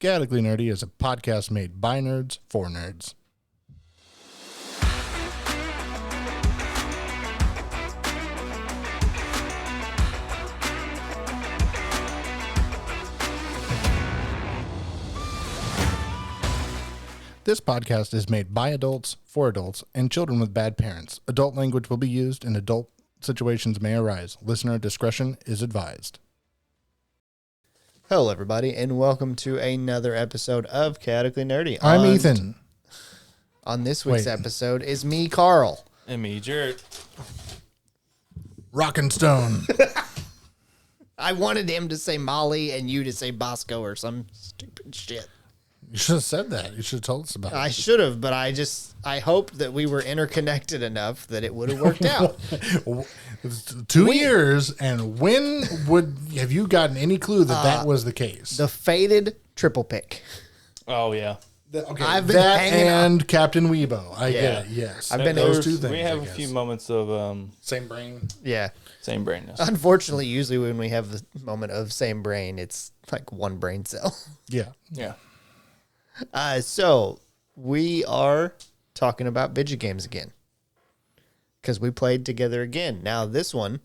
Galactically Nerdy is a podcast made by nerds for nerds. This podcast is made by adults, for adults, and children with bad parents. Adult language will be used and adult situations may arise. Listener discretion is advised. Hello, everybody, and welcome to another episode of Chaotically Nerdy. I'm Ethan. On this week's episode is me, Karl. And me, Jared. Rockin' Stone. I wanted him to say Molly and you to say Bosco or some stupid shit. You should have said that. You should have told us about it. I should have, but I hoped that we were interconnected enough that it would have worked out. 2 years, and when have you gotten any clue that that was the case? The fated triple pick. Oh, yeah. Okay, I've been that hanging and Captain Weebo. I get it, yes. I've been those two things. We have I a guess. few moments of Same brain. Yeah. same brainness. Unfortunately, usually when we have the moment of same brain, it's like one brain cell. Yeah. Yeah. So we are talking about video games again because we played together again. Now this one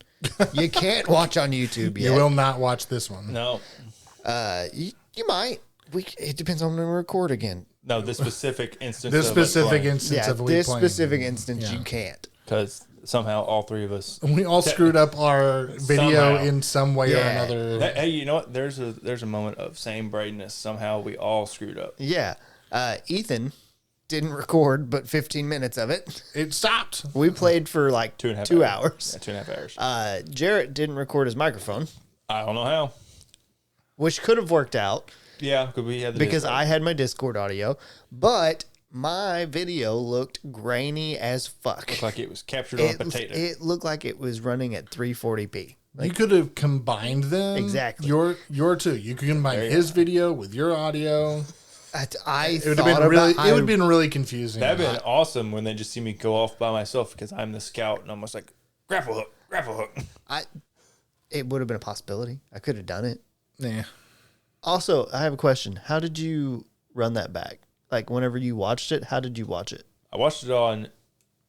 you can't watch on YouTube yet. You will not watch this one. No. You might. It depends on when we record again. No, this specific instance. This specific instance Yeah, of we this playing. specific instance you can't. Because somehow all three of us. We all screwed up our video Somehow. in some way or Yeah. another. Hey, you know what? There's a moment of same brainness. Somehow we all screwed up. Yeah. Ethan didn't record but 15 minutes of it. It stopped. We played for like 2.5 2 hours. hours. Yeah, 2.5 hours. Jarrett didn't record his microphone, I don't know how. which could have worked out. Yeah, because we had the Because Discord. I had my Discord audio, but my video looked grainy as fuck. Looked like it was captured on a potato. It looked like it was running at 340p. You could have combined them. Exactly. Your two. You could combine his video with your audio. I It would have been really. It would have been really confusing. That'd been awesome when they just see me go off by myself because I'm the scout and I'm almost like, grapple hook. It would have been a possibility. I could have done it. Nah. Also, I have a question. How did you run that back? Like, whenever you watched it, how did you watch it? I watched it on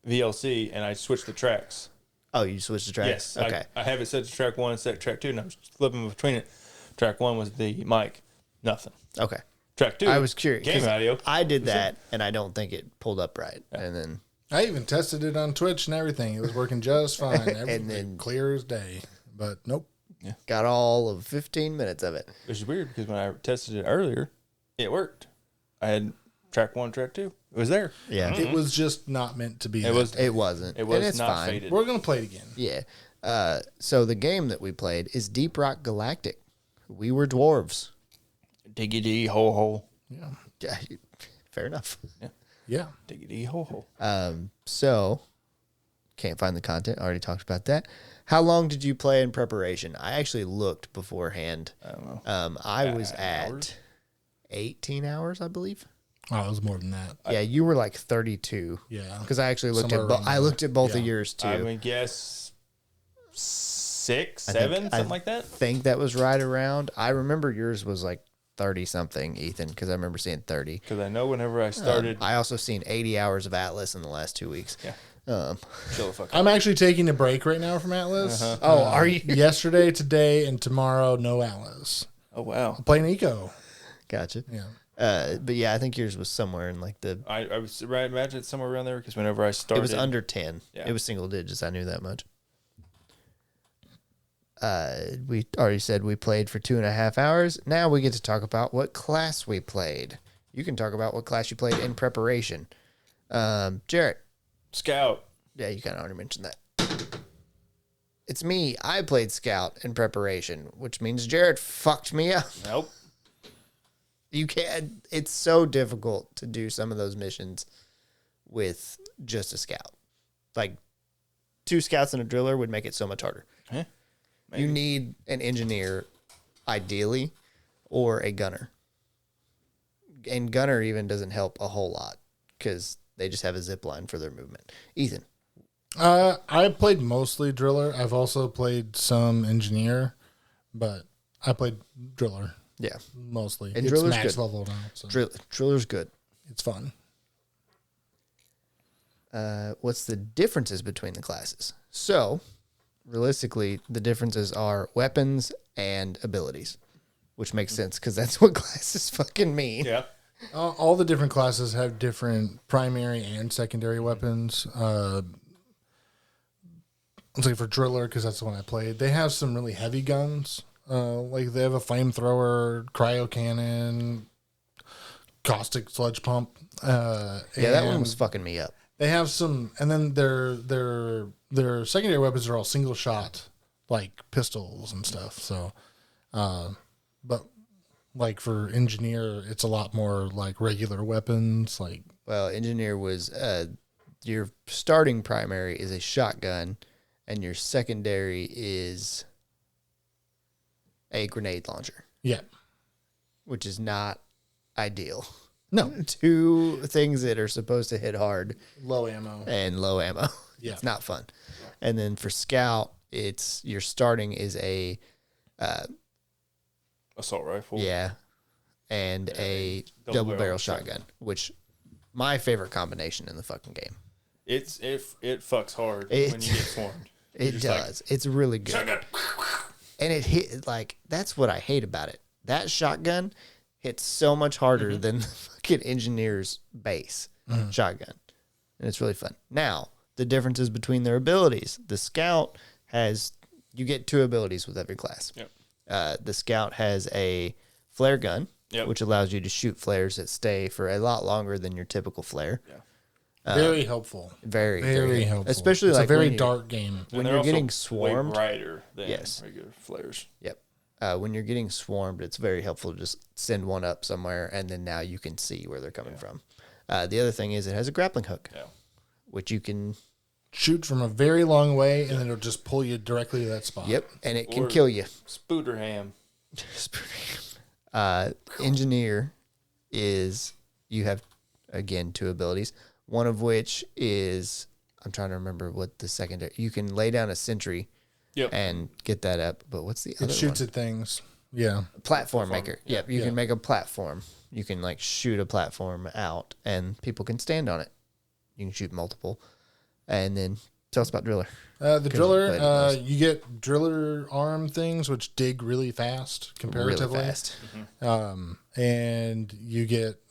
VLC and I switched the tracks. Oh, you switched the tracks? Yes. Okay. I have it set to track 1 and set to track 2, and I was flipping between it. Track 1 was the mic. Nothing. Okay. Track 2. I was curious. Game 'cause audio. I did that, and I don't think it pulled up right. Yeah. And then... I even tested it on Twitch and everything. It was working just fine. Everything then- clear as day. But nope. Got all of 15 minutes of it. Which is weird because when I tested it earlier, it worked. I had track 1, track 2. It was there. Yeah. It was just not meant to be. It was. It wasn't. It was and it's not fine. faded. We're gonna play it again. Yeah. So the game that we played is Deep Rock Galactic. We were dwarves. Diggity ho ho. Yeah. Yeah, fair enough. Yeah. Diggity ho ho. So can't find the content. Already talked about that. How long did you play in preparation? I actually looked beforehand. I don't know. I was hours? at 18 hours, I believe. Oh, it was more than that. Yeah, you were like 32. Yeah. Because I actually looked Somewhere at around I there. looked at both Yeah. of yours too. I would guess 6, I think- 7, something like that. think that was right around. I remember yours was like 30 something, Ethan, because I remember seeing 30. Because I know whenever I started. I also seen 80 hours of Atlas in the last 2 weeks. Yeah. Chill the fuck out. I'm actually taking a break right now from Atlas. Oh, are you? Yesterday, today, and tomorrow, no Atlas. Oh, wow. I'm playing Eco. Gotcha. Yeah. But yeah, I think yours was somewhere in like the. I was right. Imagine it's somewhere around there because whenever I started, It was under 10. Yeah. It was single digits. I knew that much. We already said we played for 2.5 hours. Now we get to talk about what class we played. You can talk about what class you played in preparation. Jarrett. Scout. Yeah, you kind of already mentioned that. It's me. I played Scout in preparation, which means Jarrett fucked me up. Nope. You can't. It's so difficult to do some of those missions with just a scout. Like 2 scouts and a driller would make it so much harder. Huh? You need an engineer, ideally, or a gunner. And gunner even doesn't help a whole lot because they just have a zip line for their movement. Ethan. I played mostly driller. I've also played some engineer, but I played driller. Yeah. Mostly. And it's Driller's max good. level now. So Driller's good. it's fun. What's the differences between the classes? So, realistically, the differences are weapons and abilities, which makes sense because that's what classes fucking mean. Yeah. All the different classes have different primary and secondary weapons. Let's say for Driller, because that's the one I played, they have some really heavy guns. Like they have a flamethrower, cryo cannon, caustic sludge pump. Yeah, that one was fucking me up. They have some, and then their secondary weapons are all single shot, like pistols and stuff. So, but like for engineer, it's a lot more like regular weapons. Like, Well, engineer was your starting primary is a shotgun, and your secondary is a grenade launcher, yeah, which is not ideal. no, Two things that are supposed to hit hard low ammo. and low ammo. Yeah. It's not fun. And then for scout, it's your starting is a Assault rifle. yeah, and a double barrel shotgun, which my favorite combination in the fucking game. It fucks hard It- when you get swarmed. It does. It's really good. Shotgun. And it hit like that's what I hate about it. That shotgun hits so much harder than the fucking engineer's base shotgun. And it's really fun. Now, the differences between their abilities. The scout has you get 2 abilities with every class. Yep. The scout has a flare gun, Yep. which allows you to shoot flares that stay for a lot longer than your typical flare. Yeah. Very helpful. Very Helpful. Especially it's like a very when you- dark game. when And they're you're also getting way swarmed. brighter than Yes. regular flares. Yep. When you're getting swarmed, it's very helpful to just send one up somewhere, and then now you can see where they're coming from. The other thing is it has a grappling hook, Yeah. which you can. Shoot from a very long way, and then it'll just pull you directly to that spot. Yep, and it can Or- kill you. Spooter ham. Engineer is you have again 2 abilities. One of which is I'm trying to remember what the secondary. You can lay down a sentry Yep. and get that up. But what's the other It shoots one? at things. Yeah. Platform maker. Yep, you Yeah. can make a platform. You can like shoot a platform out, and people can stand on it. You can shoot multiple, and then tell us about Driller. The you driller, played it most. you get driller arm things, which dig really fast comparatively. Really fast. And you get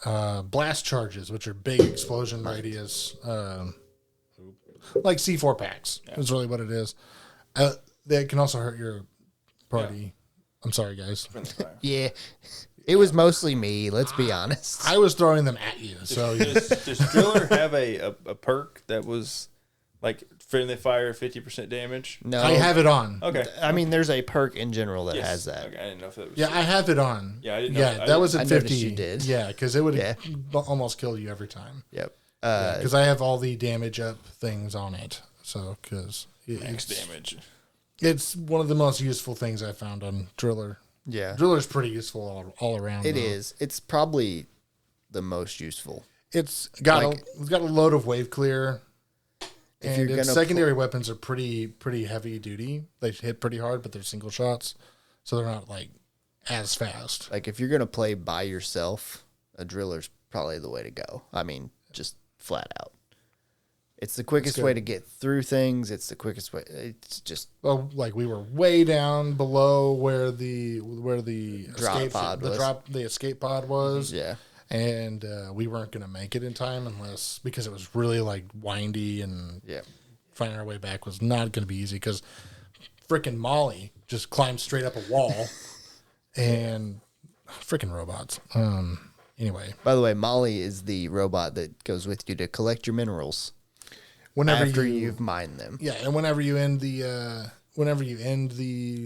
blast charges, which are big explosion radius, like C4 packs is really what it is. They can also hurt your party. I'm sorry, guys. Friendly fire. Yeah, it was mostly me. Let's be honest. I was throwing them at you, so Does Driller have a perk that was like friendly fire 50% damage? No, I have it on. Okay. I mean, there's a perk in general that Yes. has that. Okay, I didn't know if that was. Yeah, I have it on. Yeah, I didn't know- Yeah, I that was I at noticed 50. you did. Yeah, because it would Yeah. almost kill you every time. Yep. Because I have all the damage up things on it. So, because max damage. it's one of the most useful things I found on Driller. Yeah. Driller's pretty useful all around. It though. is. It's probably the most useful. It's got Like- it's got a load of wave clear. If And you're its gonna secondary weapons are pretty heavy duty. They hit pretty hard, but they're single shots, so they're not like as fast. Like if you're gonna play by yourself, a Driller's probably the way to go. I mean, just flat out. It's the quickest good. way to get through things. It's the quickest way. It's just Well, like we were way down below where the Drop escape pod was. the escape pod was. yeah. And we weren't gonna make it in time because it was really like windy and Yeah. finding our way back was not gonna be easy because frickin' Molly just climbed straight up a wall and frickin' robots. Anyway, By the way, Molly is the robot that goes with you to collect your minerals whenever after you you've mined them. yeah, and whenever you end the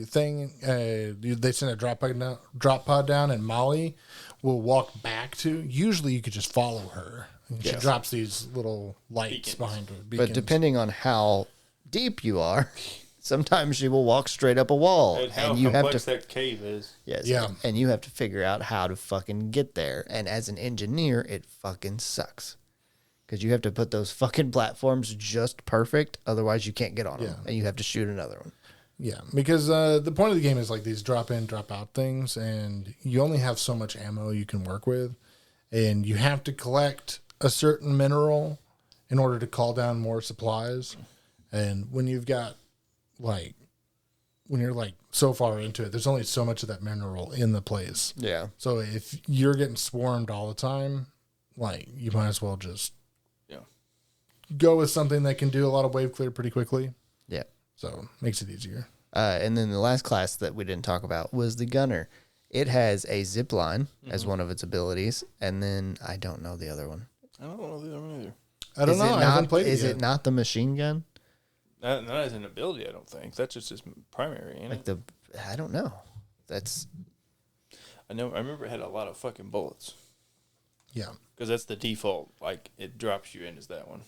thing, they send a drop pod down, and Molly will walk back to. Usually, you could just follow her. And she Yes. drops these little lights Beacons. behind her. But Beacons. depending on how deep you are, sometimes she will walk straight up a wall, And how and you have complex to that cave is. yes, Yeah. and you have to figure out how to fucking get there. And as an engineer, it fucking sucks because you have to put those fucking platforms just perfect, otherwise you can't get on them, Yeah. and you have to shoot another one. Yeah, because the point of the game is like these drop in, drop out things, and you only have so much ammo you can work with, and you have to collect a certain mineral in order to call down more supplies. And when you've got like when you're like so far into it, there's only so much of that mineral in the place. Yeah. So if you're getting swarmed all the time, like you might as well just go with something that can do a lot of wave clear pretty quickly. Yeah. So makes it easier. And then the last class that we didn't talk about was the gunner. It has a zip line as one of its abilities, and then I don't know the other one. I don't know the other one either. I don't know. I haven't played it yet. Is it not the machine gun? Not as an ability, I don't think. That's just his primary, ain't it? I don't know. That's. I remember it had a lot of fucking bullets. Yeah. Because that's the default. Like, it drops you in as that one.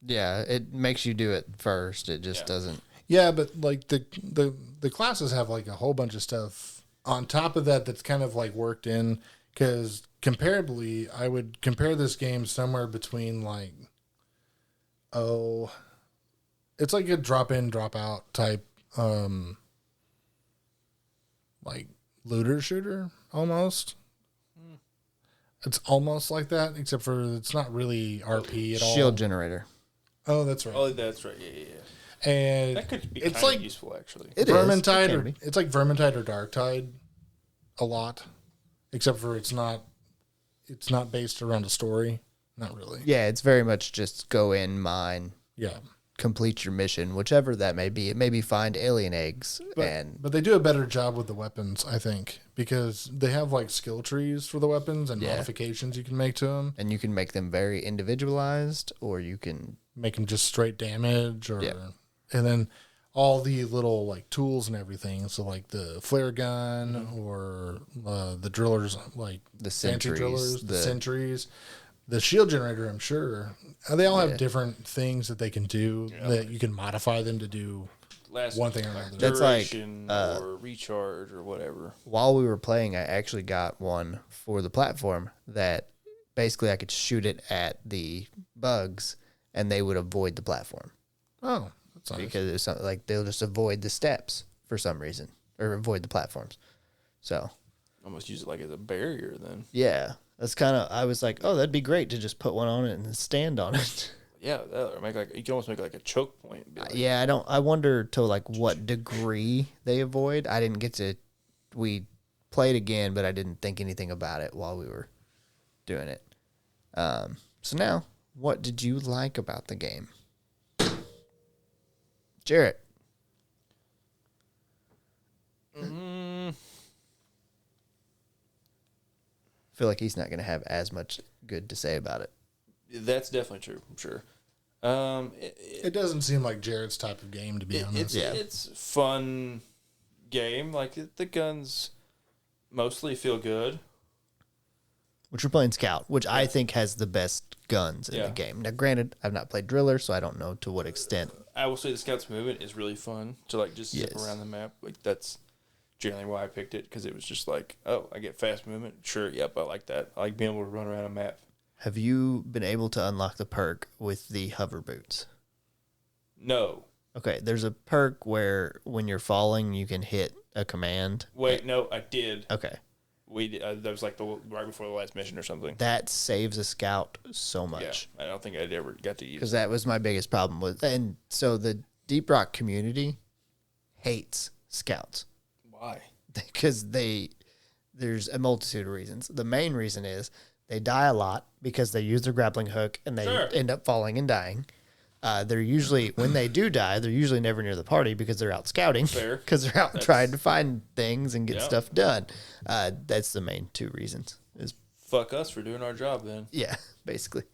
Yeah, it makes you do it first. It just doesn't. Yeah, but like the classes have like a whole bunch of stuff on top of that that's kind of like worked in. Because comparably, I would compare this game somewhere between like, it's like a drop in, drop out type, like looter shooter almost. It's almost like that, except for it's not really RP at all. Shield generator. Oh, that's right. Oh, that's right. Yeah. And That could be it's kind like of useful, actually. It is. Vermintide, It can or be. it's like Vermintide or Darktide, a lot, except for it's not based around a story. Not really. Yeah, it's very much just go in, mine, Yeah, complete your mission, whichever that may be. It may be find alien eggs, but they do a better job with the weapons, I think, because they have like skill trees for the weapons and modifications you can make to them. and you can make them very individualized, or you can. Make them just straight damage, or Yeah. and then all the little like tools and everything. So like the flare gun or the drillers, like The fancy sentries, drillers, the the- sentries, the shield generator. I'm sure they all have different things that they can do that you can modify them to do Last one thing or another. That's like, duration or recharge or whatever. While we were playing, I actually got one for the platform that basically I could shoot it at the bugs and they would avoid the platform Oh, that's nice. because it's something like they'll just avoid the steps for some reason or avoid the platforms. So Almost use it like as a barrier then. yeah, that's kind of. I was like, oh, that'd be great to just put one on it and stand on it. Yeah, or make like you can almost make like a choke point. And be like, Yeah, I don't. I wonder to like what degree they avoid. I didn't get to. We played again, but I didn't think anything about it while we were doing it. So now, what did you like about the game, Jarrett? I feel like he's not going to have as much good to say about it. That's definitely true. I'm sure. It doesn't seem like Jared's type of game, to be honest. It's fun game. Like the guns mostly feel good. Which we're playing Scout, which I think has the best guns in the game. Now, granted, I've not played Driller, so I don't know to what extent. I will say the Scout's movement is really fun to like just zip Yes. around the map. Like that's generally why I picked it, because it was just like, oh, I get fast movement. Sure, yep, I like that. I like being able to run around a map. Have you been able to unlock the perk with the hover boots? No. Okay, there's a perk where when you're falling, you can hit a command. Wait, no, I did. Okay. That was like right before the last mission or something. That saves a scout so much. Yeah, I don't think I'd ever got to use Because it. that was my biggest problem with. And so the Deep Rock community hates scouts. Why? Because there's a multitude of reasons. The main reason is they die a lot because they use their grappling hook and they end up falling and dying. They're usually, when they do die, they're usually never near the party because they're out scouting. Fair. Because they're out trying to find things and get stuff done. That's the main two reasons. Is Fuck us for doing our job then. yeah, basically.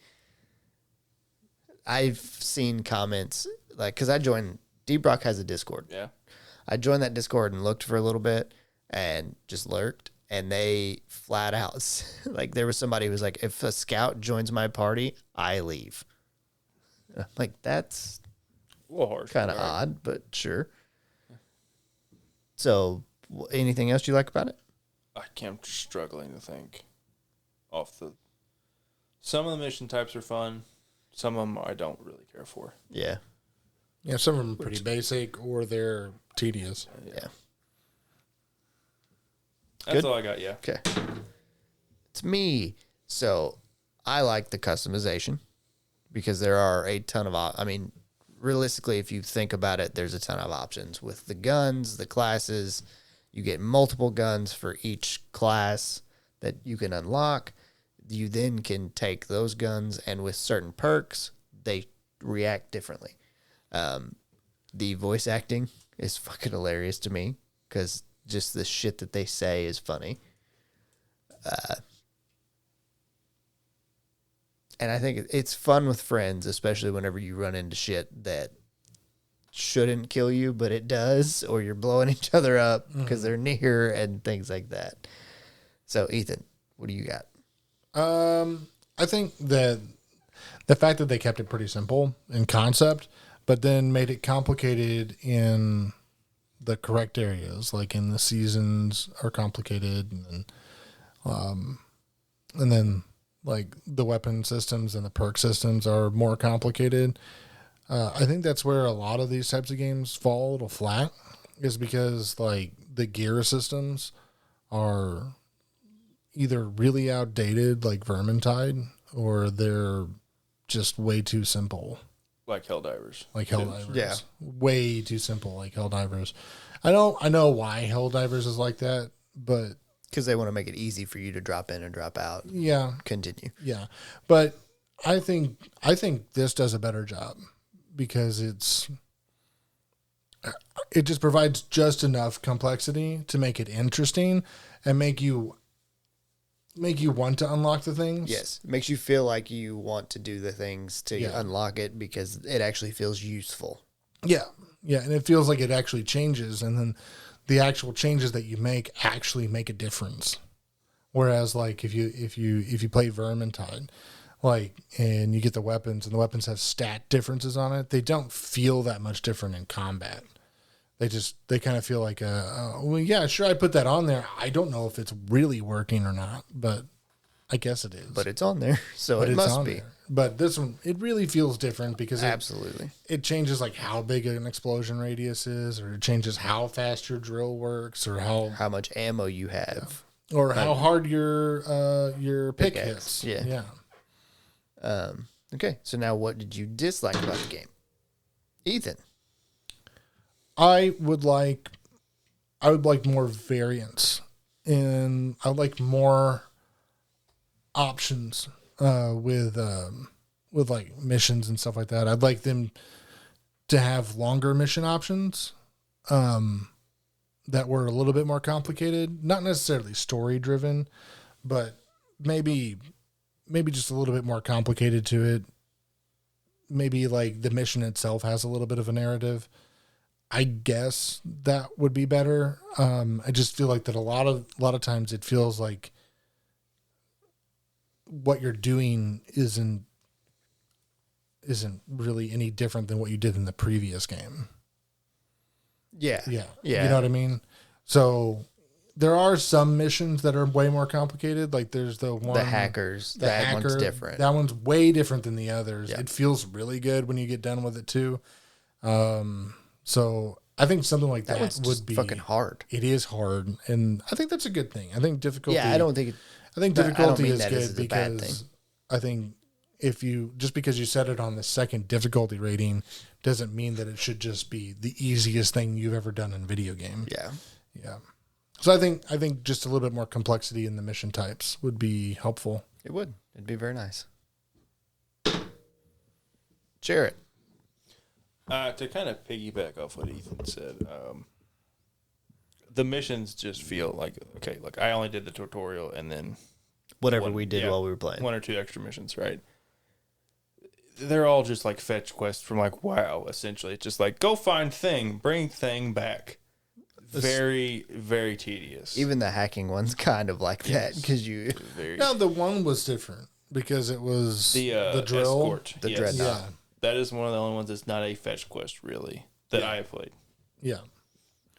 I've seen comments like, because I joined, Deep Rock has a Discord. Yeah. I joined that Discord and looked for a little bit and just lurked. And they flat out, like there was somebody who was like, if a scout joins my party, I leave. I'm like, that's A little harsh. kind of odd, but sure. So, anything else you like about it? I'm struggling to think. Some of the mission types are fun. Some of them I don't really care for. Yeah. Yeah, some of them are pretty basic or they're tedious. Yeah. That's Good. all I got. Yeah. Okay. It's me. So I like the customization because there are a ton of, I mean, realistically, if you think about it, there's a ton of options with the guns, the classes. You get multiple guns for each class that you can unlock. You then can take those guns, and with certain perks, they react differently. The voice acting is fucking hilarious to me because just the shit that they say is funny. And I think it's fun with friends, especially whenever you run into shit that shouldn't kill you, but it does, or you're blowing each other up because they're near and things like that. So, Ethan, what do you got? I think that the fact that they kept it pretty simple in concept, but then made it complicated in the correct areas, like in the seasons are complicated, and then like the weapon systems and the perk systems are more complicated. I think that's where a lot of these types of games fall a little flat, is because like the gear systems are either really outdated, like Vermintide, or they're just way too simple. Like Helldivers. Like Helldivers. Yeah. Way too simple, like Helldivers. I know why Helldivers is like that, but Because they want to make it easy for you to drop in and drop out. yeah. Continue. Yeah. But I think this does a better job because it just provides just enough complexity to make it interesting and make you want to unlock the things. Yes. It makes you feel like you want to do the things to unlock it because it actually feels useful. Yeah. Yeah. And it feels like it actually changes, and then the actual changes that you make actually make a difference. Whereas like if you play Vermintide, like, and you get the weapons and the weapons have stat differences on it, they don't feel that much different in combat. They kind of feel like, well, yeah, sure, I put that on there. I don't know if it's really working or not, but I guess it is. But it's on there, so But it it's must on be. there. But this one, it really feels different because Absolutely. it changes like how big an explosion radius is, or it changes how fast your drill works, or How much ammo you have. or how hard your pick hits. Yeah. Okay, so now what did you dislike about the game? Ethan. I would like more variance, and I would like more options with like missions and stuff like that. I'd like them to have longer mission options that were a little bit more complicated, not necessarily story driven, but maybe just a little bit more complicated to it. Maybe like the mission itself has a little bit of a narrative. I guess that would be better. I just feel like that a lot of times it feels like what you're doing isn't really any different than what you did in the previous game. Yeah. Yeah. Yeah. You know what I mean? So there are some missions that are way more complicated. Like there's the one, The hackers. That one's different. That one's way different than the others. Yeah. It feels really good when you get done with it too. So I think something like that one's would just be fucking hard. It is hard, and I think that's a good thing. I think difficulty. Yeah, I don't think I think I don't difficulty mean is that as good a bad because I think if you just because you set it on the second difficulty rating doesn't mean that it should just be the easiest thing you've ever done in a video game. Yeah. Yeah. So I think just a little bit more complexity in the mission types would be helpful. It would. It'd be very nice. Share it. To kind of piggyback off what Ethan said, the missions just feel like, okay, look, I only did the tutorial and then Whatever we did yeah, while we were playing. 1 or 2 extra missions, right? They're all just like fetch quests from like WoW, essentially. It's just like, go find thing, bring thing back. Very, very tedious. Even the hacking one's kind of like that because you. Very, No, the one was different because it was the drill. escort. The yes. dreadnought. Yeah. That is one of the only ones that's not a fetch quest, really, that I have played. Yeah.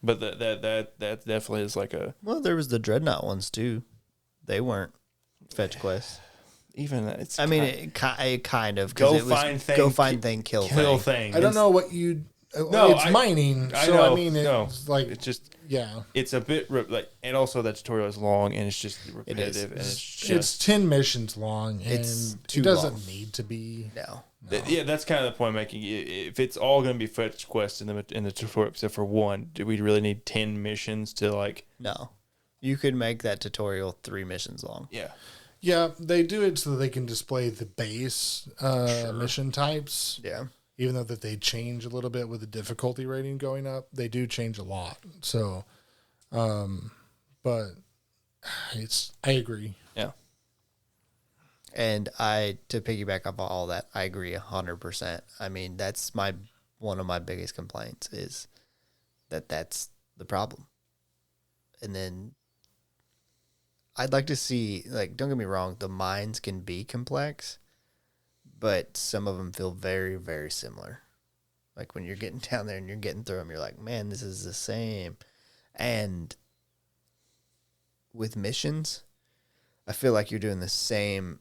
But that definitely is like a... Well, there was the dreadnought ones too. They weren't fetch quests. Even it's... I mean, it kind of. Go it was find thing. Go find thing, kill Kill thing. thing. I don't know what you No, it's mining. I So know, I mean, no. it's like It's just yeah, it's a bit like, and also that tutorial is long and it's just repetitive and it's just it's 10 missions long, and It's too it doesn't long. need to be. No. Yeah, that's kind of the point I'm making. If it's all going to be fetch quests in the tutorial, except for one, do we really need 10 missions to like? No. You could make that tutorial 3 missions long. Yeah, Yeah, they do it so that they can display the base mission types. Yeah. Even though that they change a little bit with the difficulty rating going up, they do change a lot. So, but I agree. yeah. And to piggyback off all that, I agree 100%. I mean, that's one of my biggest complaints is that's the problem. And then I'd like to see, like, don't get me wrong, the mines can be complex, but some of them feel very, very similar. Like when you're getting down there and you're getting through them, you're like, man, this is the same. And with missions, I feel like you're doing the same.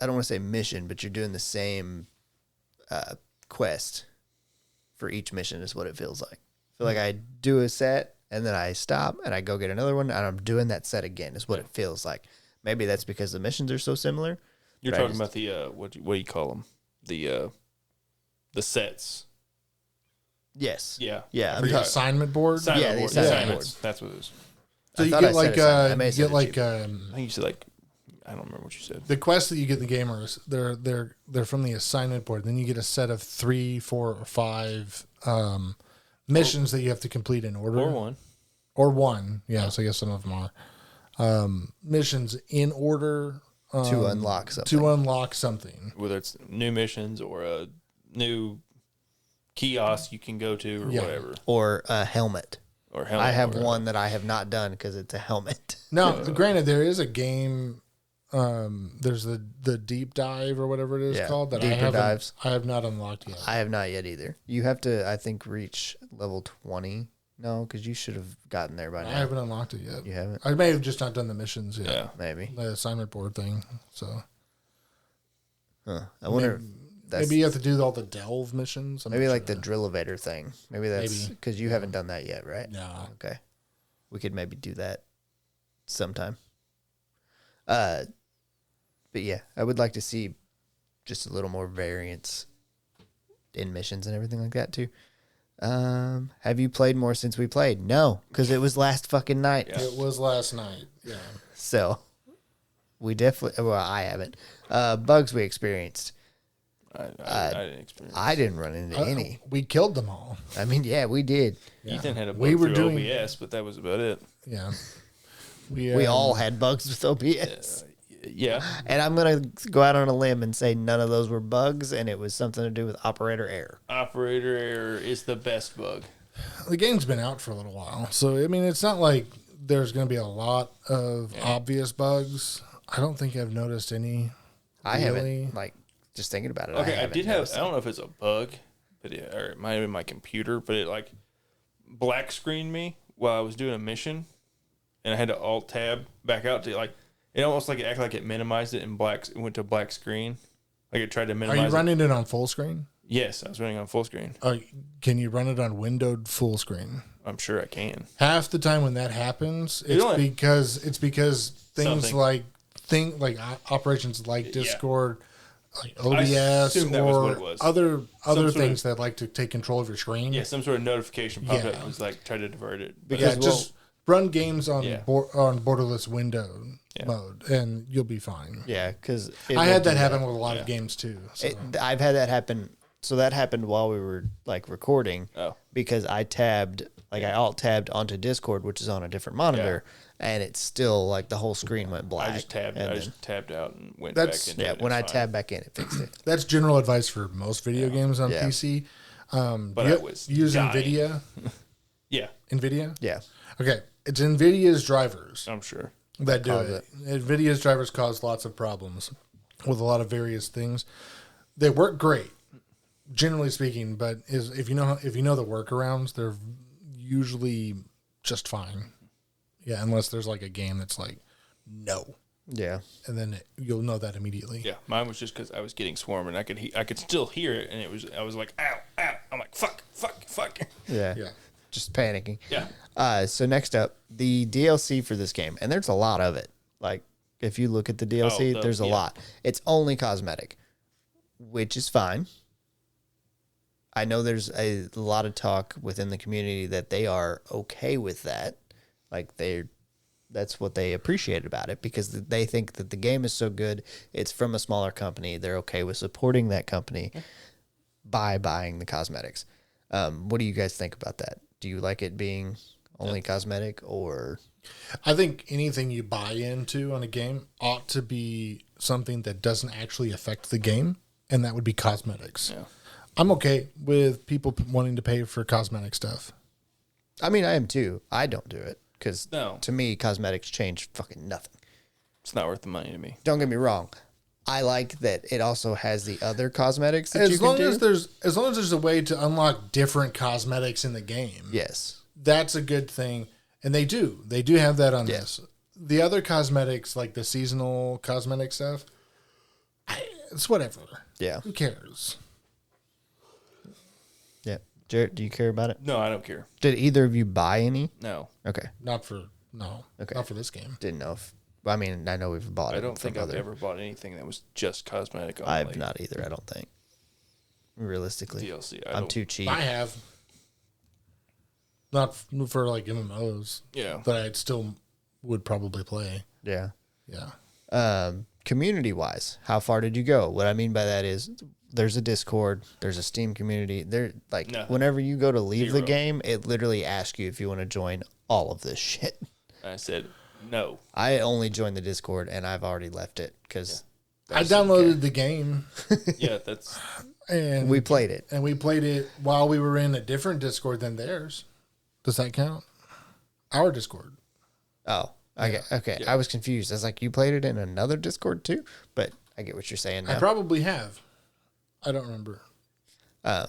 I don't want to say mission, but you're doing the same quest for each mission is what it feels like. I feel like I do a set and then I stop and I go get another one and I'm doing that set again is what it feels like. Maybe that's because the missions are so similar. You're talking about the what do you call them? The sets. Yes. Yeah. Yeah. The assignment board. Yeah, the board. assignment Assignments. That's what it is. So I you thought get I said like assignment. I may you have said get like I think you said like I don't remember what you said. the quests that you get in the gamers. They're from the assignment board. Then you get a set of 3, 4, or 5 missions that you have to complete in order. Or one. Yeah, so I guess some of them are missions in order to unlock something. To unlock something. Whether it's new missions or a new kiosk you can go to or whatever. Or a helmet. Or helmet. I have one that I have not done because it's a helmet. Now, granted, there is a game. There's the deep dive or whatever it is called that I have not unlocked yet. I have not yet either. You have to, I think, reach level 20. No, because you should have gotten there by now. I haven't unlocked it yet. You haven't? I may have just not done the missions yet. Yeah. Maybe. The assignment board thing. So I wonder. maybe you have to do all the delve missions. Maybe like the drill-evator thing. Maybe that's because you haven't done that yet, right? No. Okay. We could maybe do that sometime. But yeah, I would like to see just a little more variance in missions and everything like that too. Have you played more since we played? No, because it was last fucking night. It was last night. Yeah. So we definitely. Well, I haven't. Bugs we experienced. I didn't experience. I didn't run into any. We killed them all. I mean, yeah, we did. Ethan had a bug We were through doing- OBS, but that was about it. Yeah. We all had bugs with OBS. Yeah. And I'm going to go out on a limb and say none of those were bugs, and it was something to do with operator error. Operator error is the best bug. The game's been out for a little while. So, I mean, it's not like there's going to be a lot of obvious bugs. I don't think I've noticed any. I really. haven't, like, just thinking about it. Okay, I haven't did have. noticed I don't know if it's a bug, but or it might have been my computer, but it like black screened me while I was doing a mission, and I had to alt tab back out to like. It almost like it acted like it minimized it in black. It went to black screen, like it tried to Are minimize. you running it on full screen? Yes, I was running on full screen. Can you run it on windowed full screen? I'm sure I can. Half the time when that happens, it's because things Something. like operations like Discord, like OBS, assumed that was what it was. other sort things that like to take control of your screen. Yeah, some sort of notification popped Yeah. up. It was like try to divert it. But Yeah, just run games on Yeah. on borderless window mode, and you'll be fine. Yeah, because I had that happen with a lot of games too. So. I've had that happen. So that happened while we were like recording. Oh. Because I alt tabbed onto Discord, which is on a different monitor, and it's still like the whole screen went black. I just tabbed. and I then- just tabbed out and went That's- back into yeah, it. when I It's fine. tabbed back in, it fixed it. That's general advice for most video games on Yeah. PC. But I was use dying. NVIDIA. Yeah, NVIDIA. Yeah. Okay, it's NVIDIA's drivers I'm sure. that do cause it. NVIDIA's drivers cause lots of problems with a lot of various things. They work great, generally speaking, but if you know the workarounds, they're usually just fine. Yeah, unless there's like a game that's like, no, Yeah. and then you'll know that immediately. Yeah, mine was just because I was getting swarmed and I could still hear it, and I was like, ow, ow. I'm like, fuck. Yeah. Yeah. Just panicking. Yeah. So next up, the DLC for this game, and there's a lot of it. Like, if you look at the DLC, there's a lot. It's only cosmetic, which is fine. I know there's a lot of talk within the community that they are okay with that. Like, that's what they appreciate about it, because they think that the game is so good. It's from a smaller company. They're okay with supporting that company by buying the cosmetics. What do you guys think about that? Do you like it being only cosmetic, or? I think anything you buy into on a game ought to be something that doesn't actually affect the game, and that would be cosmetics. Yeah. I'm okay with people wanting to pay for cosmetic stuff. I mean, I am too. I don't do it because No. to me, cosmetics change fucking nothing. It's not worth the money to me. Don't get me wrong. I like that it also has the other cosmetics that you As can long do. as there's a way to unlock different cosmetics in the game. Yes. That's a good thing. And they do have that on this. The other cosmetics, like the seasonal cosmetic stuff, it's whatever. Yeah. Who cares? Yeah. Jarrett, do you care about it? No, I don't care. Did either of you buy any? No. Okay. Not for this game. Didn't know if. I mean, I know we've bought it. I don't from think I've other. ever bought anything that was just cosmetic only. I've not either. I don't think. Realistically, DLC. I'm too cheap. I have. Not for like MMOs. Yeah. But I still would probably play. Yeah. Yeah. Community wise, how far did you go? What I mean by that is there's a Discord, there's a Steam community. There, like, No. whenever you go to leave the Zero. game, it literally asks you if you want to join all of this shit. I said no. I only joined the Discord and I've already left it because I downloaded the game Yeah, that's and we played it. we played it while we were in a different Discord than theirs. Does that count? Our Discord. Oh, okay. I was confused. I was like, you played it in another Discord too? But I get what you're saying now. I probably have. I don't remember. But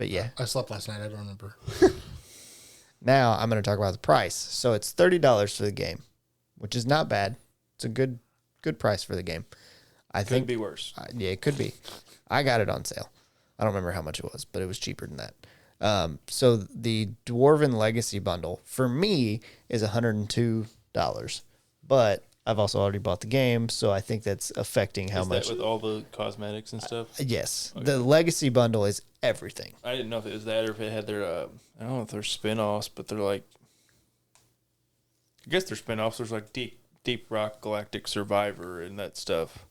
yeah, I slept last night. I don't remember. now I'm going to talk about the price. So it's $30 for the game, which is not bad. It's a good price for the game. I could think be worse. yeah, it could be. I got it on sale. I don't remember how much it was, but it was cheaper than that. So the Dwarven Legacy bundle for me is $102, but I've also already bought the game, so I think that's affecting how Is much. that with all the cosmetics and stuff? Yes, the Legacy bundle is everything. I didn't know if it was that or if it had their I don't know if they're spin-offs, but they're like I guess they're spin-offs. There's like Deep Rock Galactic Survivor and that stuff.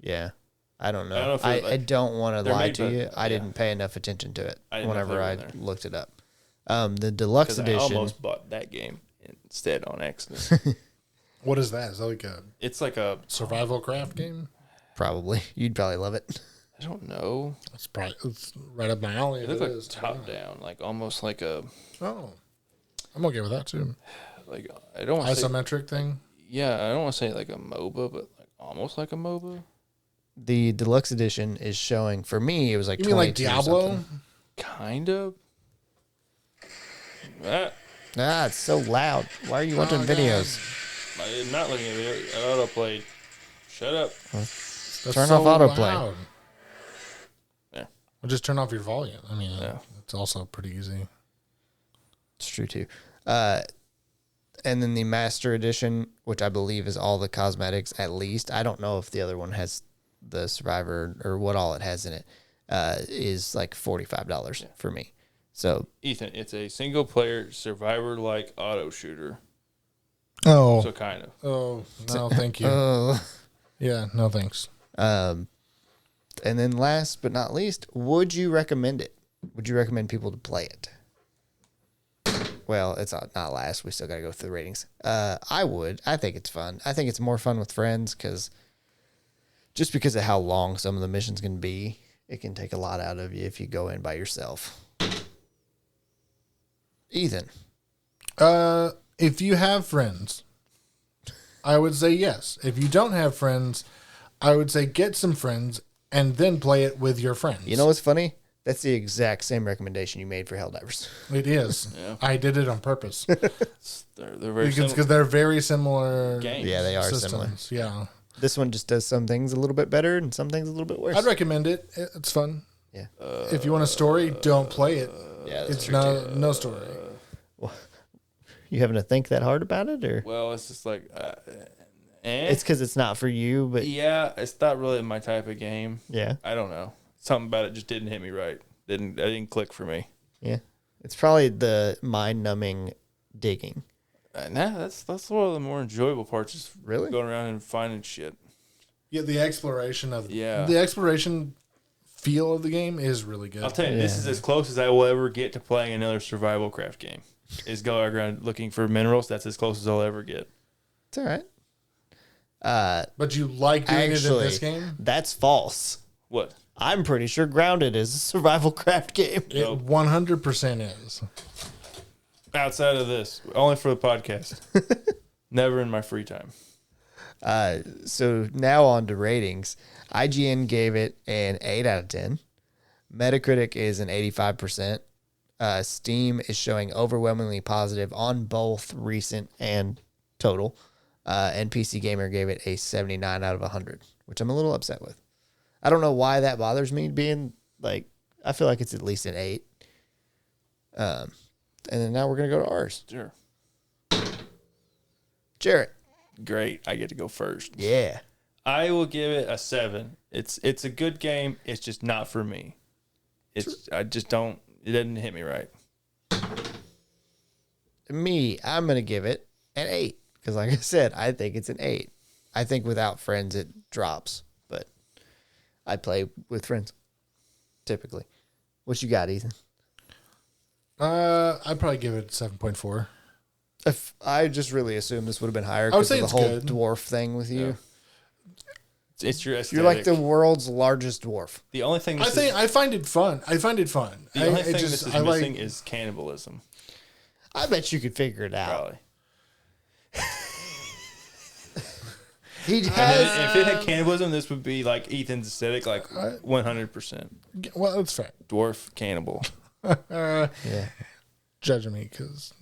Yeah. I don't know. I don't know if I, it, like, don't want to they're lie made to by- you. I yeah. didn't pay enough attention to it I didn't know if they whenever were I in there. looked it up. The deluxe Because I edition. almost bought that game instead on accident. What is that? Is that like a It's like a survival craft game? Probably. You'd probably love it. I don't know. It's right up my alley. It if looks like is. top down, like almost like a Oh, I'm okay with that too. like I don't want to say Isometric thing. yeah I don't want to say like a MOBA, but like almost like a MOBA. The deluxe edition is showing, for me, it was like You mean like 22 Diablo? something. Kind of. Ah, it's so loud. Why are you watching God. videos? I'm not looking at it. I autoplayed. Shut up. That's Turn off autoplay. loud. Yeah. Well, just turn off your volume. I mean, Yeah. it's also pretty easy. It's true, too. And then the Master Edition, which I believe is all the cosmetics, at least. I don't know if the other one has the Survivor or what all it has in it, is like $45 for me. So, Ethan, it's a single player survivor like auto shooter. Oh, So kind of. oh, no, thank you. Yeah, no thanks. and then last but not least, would you recommend it? Would you recommend people to play it? Well, it's not last. We still got to go through the ratings. I would. I think it's fun. I think it's more fun with friends because of how long some of the missions can be. It can take a lot out of you if you go in by yourself. Ethan. If you have friends, I would say yes. If you don't have friends, I would say get some friends and then play it with your friends. You know what's funny? That's the exact same recommendation you made for Helldivers. It is. Yeah. I did it on purpose They're very because they're very similar games. Yeah, they are systems. similar. Yeah, This one just does some things a little bit better and some things a little bit worse. I'd recommend it. It's fun. Yeah. If you want a story, don't play it. Yeah, that's It's true too. no story. You having to think that hard about it, or Well, it's just like, it's because it's not for you? But yeah, it's not really my type of game. yeah, I don't know. Something about it just didn't hit me right. That didn't click for me. yeah, it's probably the mind-numbing digging. Nah, that's one of the more enjoyable parts. Is Really? going around and finding shit. Yeah, the exploration of Yeah. the exploration feel of the game is really good. I'll tell you, this is as close as I will ever get to playing another survival craft game. Is go around looking for minerals. That's as close as I'll ever get. It's all right. But you like doing it in Actually, this game? that's false. What? I'm pretty sure Grounded is a survival craft game. It 100% is. Outside of this, only for the podcast. Never in my free time. So now on to ratings. IGN gave it an 8 out of 10. Metacritic is an 85%. Steam is showing overwhelmingly positive on both recent and total. And PC Gamer gave it a 79 out of 100, which I'm a little upset with. I don't know why that bothers me being like, I feel like it's at least an 8. And then now we're going to go to ours. Sure. Jarrett. Great. I get to go first. Yeah. I will give it a 7. It's a good game. It's just not for me. I just don't. It doesn't hit me right. I'm going to give it an 8 because, like I said, I think it's an 8. I think without friends it drops, but I play with friends typically. What you got, Ethan? I'd probably give it 7.4. If I just really assumed this would have been higher I would because say of the it's whole good. dwarf thing with you. Yeah. It's your aesthetic. You're like the world's largest dwarf. The only thing I find it fun. the only thing this is I like- missing is cannibalism. I bet you could figure it out. Probably. He And has. if it had cannibalism, this would be like Ethan's aesthetic, like 100%. Well, it's fair. Dwarf cannibal. Yeah. Judging me because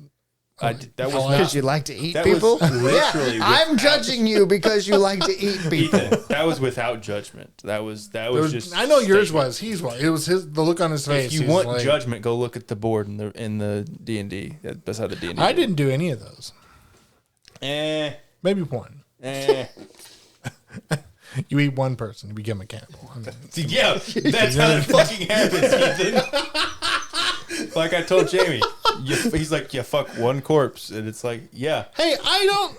That was Because Because you like to eat That people? was literally Yeah, I'm without- judging you because you like to eat people. Ethan, that was without judgment. That was just. I know yours statement. was. He's was. It was the look on his face. If you He's want like, judgment, go look at the board in the D&D. Beside the D&D. I didn't do any of those. Maybe one. Eh. You eat one person, you become a cannibal. I mean, Yeah, that's how it fucking happens, Ethan. Like I told Jamie, he's like, you fuck one corpse, and it's like, yeah. hey, I don't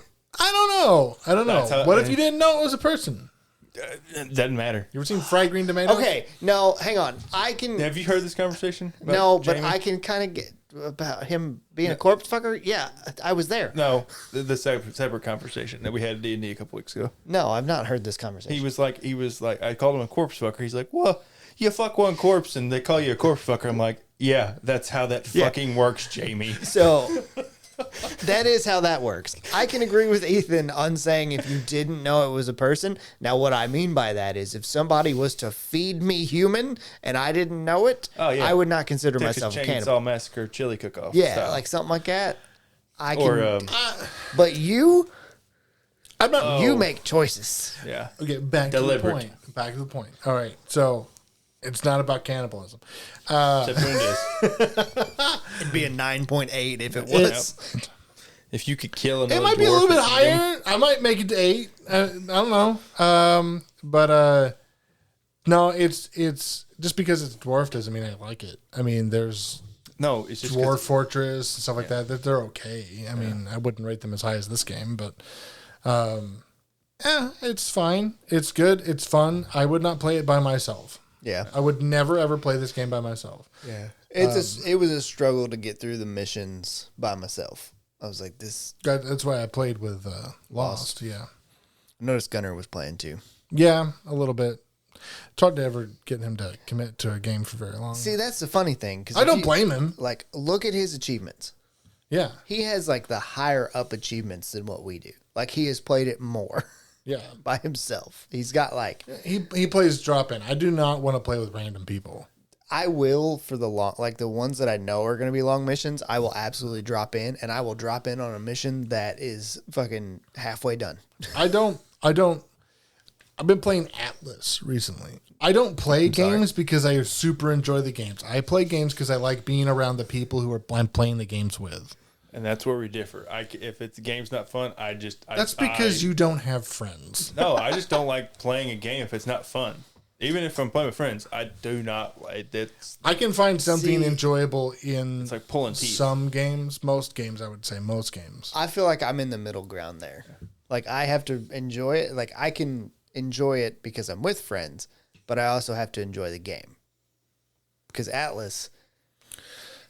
know. That's how- What if you didn't know it was a person? It doesn't matter. You ever seen fried green tomatoes? Okay, no, hang on. I can. Have you heard this conversation? about No, but Jamie? I can kind of get about him being a corpse fucker. Yeah, I was there. No, the separate conversation that we had at D&D a couple weeks ago. No, I've not heard this conversation. He was like, I called him a corpse fucker. He's like, well, you fuck one corpse and they call you a corpse fucker. I'm like, yeah, that's how that fucking works, Jamie. So that is how that works. I can agree with Ethan on saying if you didn't know it was a person. Now, what I mean by that is if somebody was to feed me human and I didn't know it, Oh, yeah. I would not consider Texas myself a Chainsaw cannibal. Massacre chili cook-off. Yeah, style. like something like that. I can. Or But you I'm not. you make choices. yeah. Okay, back Deliberate. to the point. Back to the point. All right, so it's not about cannibalism. Except when it is. It'd be a 9.8 if it was. If you could kill another It might be a dwarf little bit and eat him- higher. I might make it to 8. I don't know. But no, it's just because it's dwarf doesn't mean I like it. I mean, there's No, it's just Dwarf Fortress and stuff like that. That they're okay. I mean, I wouldn't rate them as high as this game, but it's fine. It's good. It's fun. I would not play it by myself. Yeah. I would never ever play this game by myself. Yeah. It was a struggle to get through the missions by myself. I was like, this. That's why I played with Lost. Yeah, I noticed Gunnar was playing too. yeah, a little bit. It's hard to ever get him to commit to a game for very long. See, that's the funny thing. Cause I if don't you- blame him. Like, look at his achievements. Yeah, He has like the higher up achievements than what we do. Like, he has played it more yeah. by himself. He's got like, He plays drop in. I do not want to play with random people. I will for the long, like the ones that I know are going to be long missions. I will absolutely drop in, and I will drop in on a mission that is fucking halfway done. I've been playing Atlas recently. I don't play games because I super enjoy the games. I play games because I like being around the people who I'm playing the games with. And that's where we differ. If the game's not fun, That's because you don't have friends. No, I just don't like playing a game if it's not fun. Even if I'm playing with friends, I do not like that. I can find something enjoyable in it's like pulling teeth. Some games, most games, I would say most games. I feel like I'm in the middle ground there. Like I have to enjoy it. Like I can enjoy it because I'm with friends, but I also have to enjoy the game. Because Atlas,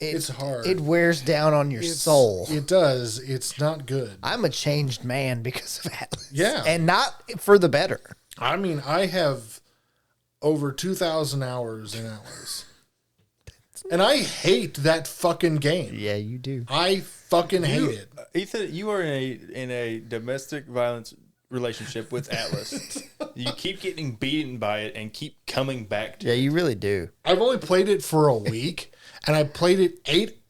it's hard. It wears down on your soul. It does. It's not good. I'm a changed man because of Atlas. Yeah. And not for the better. I mean, I have over 2,000 hours in Atlas. And I hate that fucking game. Yeah, you do. I fucking hate it. Ethan, you are in a domestic violence relationship with Atlas. You keep getting beaten by it and keep coming back to it. Yeah, you really do. I've only played it for a week, and I played it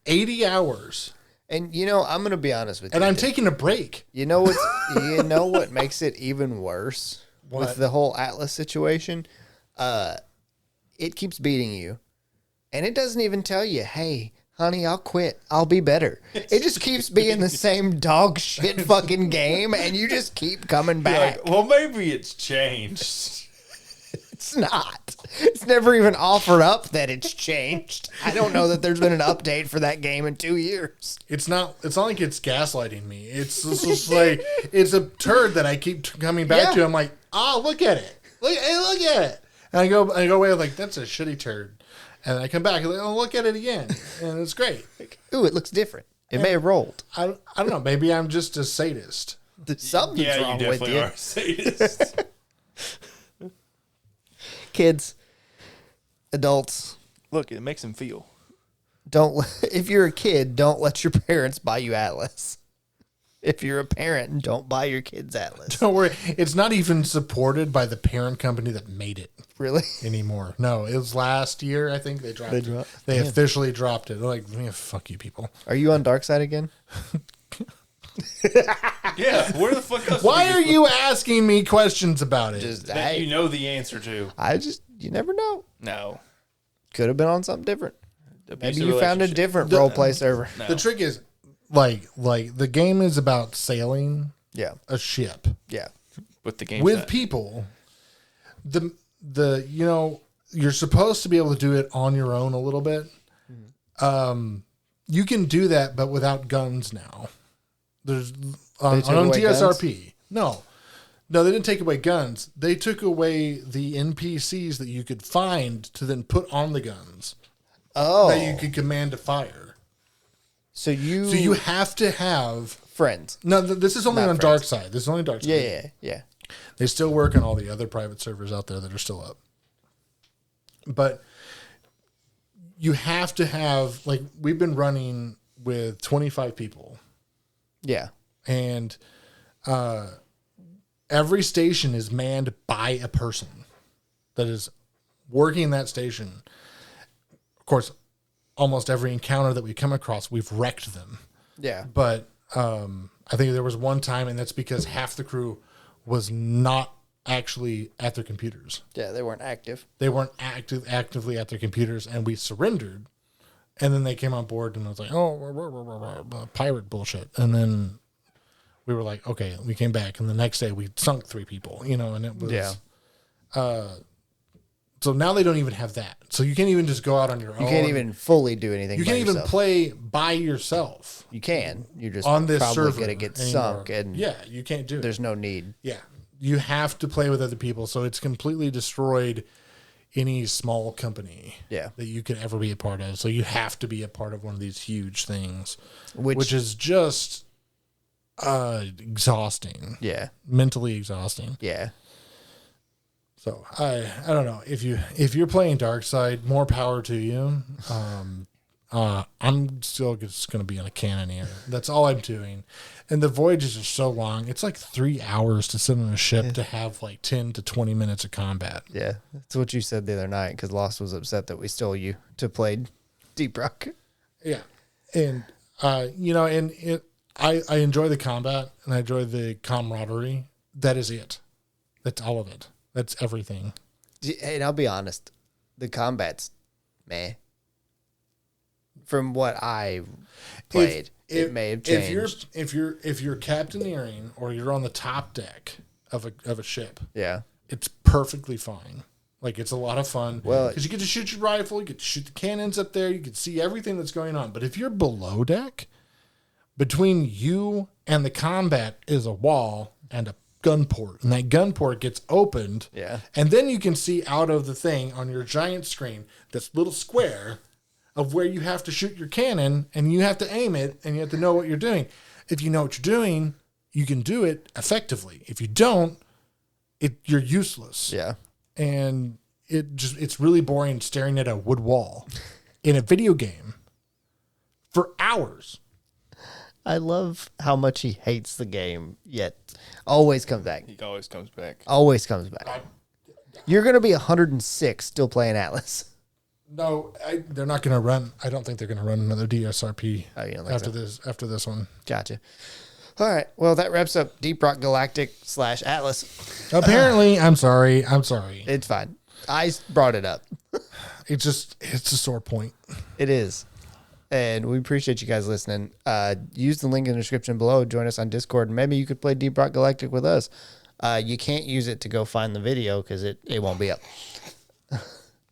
80 hours. And you know, I'm gonna be honest with you. And I'm taking a break. You know what makes it even worse with the whole Atlas situation? It keeps beating you, and it doesn't even tell you, "Hey, honey, I'll quit. I'll be better." It just keeps being the same dog shit fucking game, and you just keep coming back. Like, well, maybe it's changed. It's not. It's never even offered up that it's changed. I don't know that there's been an update for that game in 2 years. It's not like it's gaslighting me. It's just like it's a turd that I keep coming back to. I'm like, look at it. Look at it. And I go away like, that's a shitty turd. And I come back and look at it again. And it's great. Ooh, it looks different. It may have rolled. I don't know. Maybe I'm just a sadist. Something's wrong you with definitely you. are a sadist. Kids, adults, Look, it makes him feel. if you're a kid, don't let your parents buy you Atlas. If you're a parent, don't buy your kids Atlas. Don't worry. It's not even supported by the parent company that made it Really? anymore. No, it was last year, I think, they dropped it. They officially dropped it. They're like, fuck you people. Are you on Dark Side again? Yeah, where the fuck else? Why are you asking me questions about it? That you know the answer to? You never know. No. Could have been on something different. Maybe Abusive you found a relationship. different role play server. No. The trick is, like the game is about sailing Yeah. a ship Yeah. with the game with set. people. You're supposed to be able to do it on your own a little bit. You can do that, but without guns now. There's on took away TSRP. No, they didn't take away guns. They took away the NPCs that you could find to then put on the guns Oh. that you could command to fire. So you have to have friends. No, this is only Not on friends. Dark Side. This is only Dark Side. Yeah. They still work on all the other private servers out there that are still up. But you have to have, like, we've been running with 25 people. Yeah. And every station is manned by a person that is working that station. Of course, almost every encounter that we come across, we've wrecked them. Yeah. But I think there was one time, and that's because half the crew was not actually at their computers. Yeah, they weren't active. They weren't actively at their computers, and we surrendered. And then they came on board, and I was like, pirate bullshit. And then we were like, okay, we came back, and the next day we sunk 3 people, and it was... So now they don't even have that. So you can't even just go out on your own. You can't even fully do anything. You by can't even yourself. play by yourself. You can. You're just On this probably server gonna get anymore. sunk, and Yeah, you can't do it. there's no need. Yeah. You have to play with other people. So it's completely destroyed any small company that you could ever be a part of. So you have to be a part of one of these huge things, which is just exhausting. Yeah. Mentally exhausting. Yeah. So I don't know. If you're playing Dark Side, more power to you. I'm still just going to be on a cannoneer. That's all I'm doing. And the voyages are so long. It's like 3 hours to sit on a ship to have like 10 to 20 minutes of combat. Yeah, that's what you said the other night because Lost was upset that we stole you to play Deep Rock. Yeah. And, I enjoy the combat and I enjoy the camaraderie. That is it. That's all of it. That's everything. And I'll be honest, the combat's meh. From what I played, it may have changed. If you're captaineering or you're on the top deck of a ship, Yeah. it's perfectly fine. Like, it's a lot of fun. Well, because you get to shoot your rifle, you get to shoot the cannons up there, you can see everything that's going on. But if you're below deck, between you and the combat is a wall and a gun port, and that gun port gets opened. Yeah. And then you can see out of the thing on your giant screen this little square of where you have to shoot your cannon, and you have to aim it, and you have to know what you're doing. If you know what you're doing, you can do it effectively. If you don't, you're useless. Yeah. And it's really boring staring at a wood wall in a video game for hours. I love how much he hates the game, yet always comes back. He always comes back. Always comes back. You're going to be 106 still playing Atlas. No, they're not going to run. I don't think they're going to run another DSRP after this one. Gotcha. All right. Well, that wraps up Deep Rock Galactic / Atlas. Apparently, I'm sorry. It's fine. I brought it up. It's a sore point. It is. And we appreciate you guys listening. Use the link in the description below. Join us on Discord. And maybe you could play Deep Rock Galactic with us. You can't use it to go find the video because it won't be up.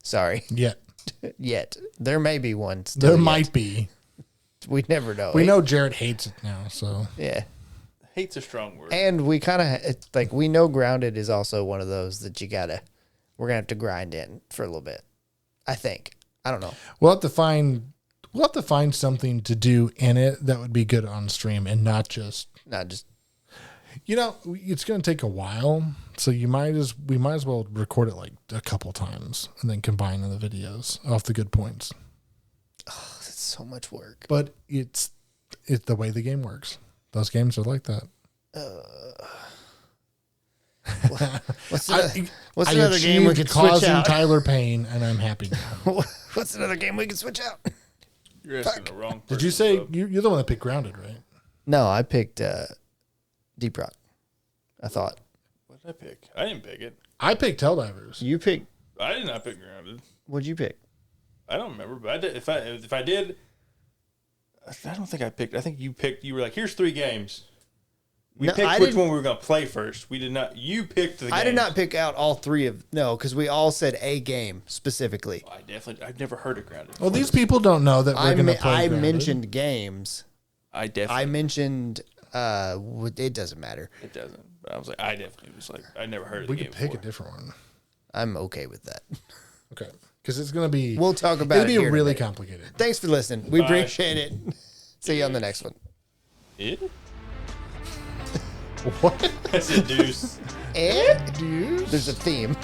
Sorry. Yet. There may be one. There might be. We never know. We know Jared hates it now, so. Yeah. Hate's a strong word. And we kind of, we know Grounded is also one of those that we're going to have to grind in for a little bit. I think. I don't know. We'll have to find something to do in it that would be good on stream and not just. It's going to take a while, so we might as well record it like a couple times and then combine the videos off the good points. Oh, it's so much work. But it's the way the game works. Those games are like that. What's another game we could switch out? Tyler pain, and I'm happy now. What's another game we can switch out? You're asking the wrong person. Did you say you're the one that picked Grounded, right? No, I picked Deep Rock. I thought. What did I pick? I didn't pick it. I picked Helldivers. You picked. I did not pick Grounded. What'd you pick? I don't remember, but I did. If I did, I don't think I picked. I think you picked. You were like, "Here's 3 games." We picked which one we were going to play first. We did not. You picked the. I did not pick out all 3 of because we all said a game specifically. I've never heard of Grounded. Well, these people don't know that we're going to play. I Grounded. mentioned games. I mentioned. It doesn't matter. It doesn't. But I was like, I never heard of the We game could pick before. a different one. I'm okay with that. Okay, because it's going to be. We'll talk about it. It'll be here really in a minute. complicated. Thanks for listening. We appreciate it. See you on the next one. What? That's a deuce. And there's a theme.